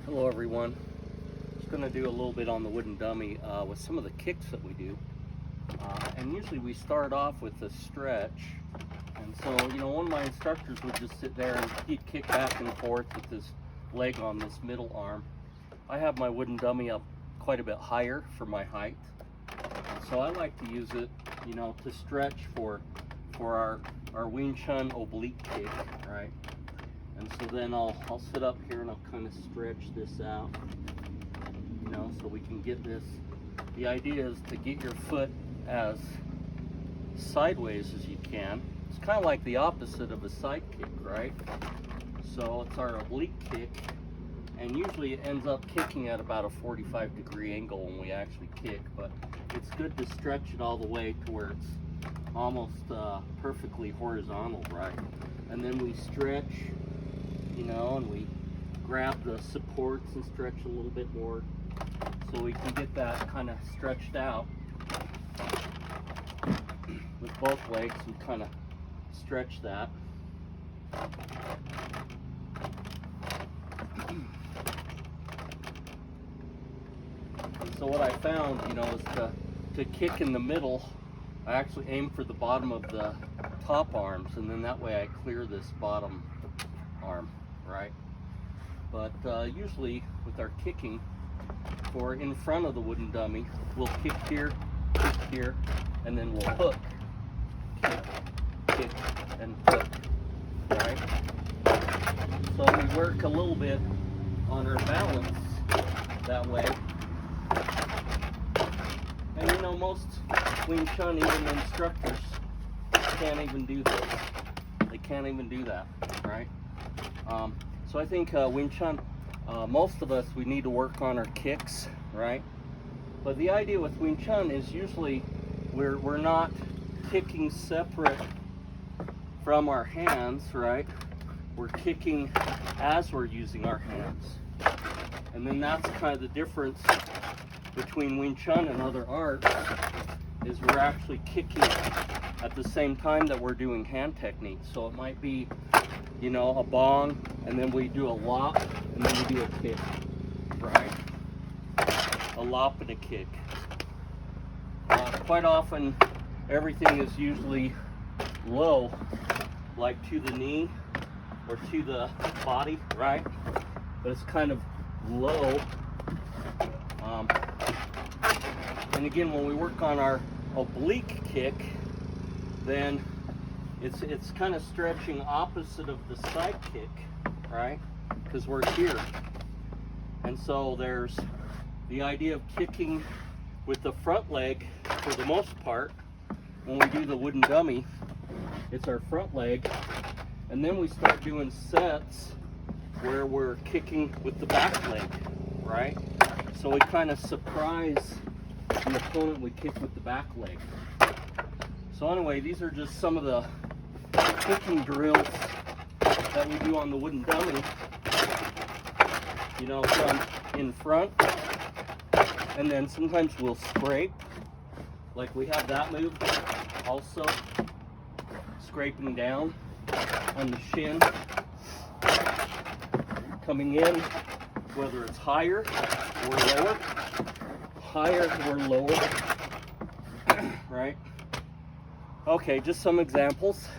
Hello everyone. Just going to do a little bit on the wooden dummy with some of the kicks that we do. And usually we start off with a stretch. And so, one of my instructors would just sit there and he'd kick back and forth with his leg on this middle arm. I have my wooden dummy up quite a bit higher for my height. So I like to use it, to stretch for our Chun oblique kick, right? And so then I'll sit up here and I'll kind of stretch this out, so we can get this. The idea is to get your foot as sideways as you can. It's kind of like the opposite of a side kick, right? So it's our oblique kick, and usually it ends up kicking at about a 45-degree angle when we actually kick, but it's good to stretch it all the way to where it's almost perfectly horizontal, right? And then we stretch, and we grab the supports and stretch a little bit more so we can get that kind of stretched out. With both legs, we kind of stretch that. And so what I found, is to kick in the middle, I actually aim for the bottom of the top arms, and then that way I clear this bottom arm, right? But usually with our kicking, for in front of the wooden dummy, we'll kick here, and then we'll hook. Kick, and hook, right? So we work a little bit on our balance that way. And most Wing Chun, even instructors, can't even do this. They can't even do that, right? So I think Wing Chun, most of us, we need to work on our kicks, right? But the idea with Wing Chun is usually we're not kicking separate from our hands, right? We're kicking as we're using our hands. And then that's kind of the difference between Wing Chun and other arts, is we're actually kicking at the same time that we're doing hand techniques. So it might be, a bong, and then we do a lop, and then we do a kick, right? A lop and a kick. Quite often, everything is usually low, like to the knee or to the body, right? But it's kind of low. And again, when we work on our oblique kick, then it's kind of stretching opposite of the side kick, right? Because we're here. And so there's the idea of kicking with the front leg for the most part. When we do the wooden dummy, it's our front leg. And then we start doing sets where we're kicking with the back leg, right? So we kind of surprise the opponent, we kick with the back leg. So anyway, these are just some of the kicking drills that we do on the wooden dummy, from in front. And then sometimes we'll scrape, like we have that move also, scraping down on the shin, coming in, whether it's higher or lower, higher or lower, right? Okay, just some examples.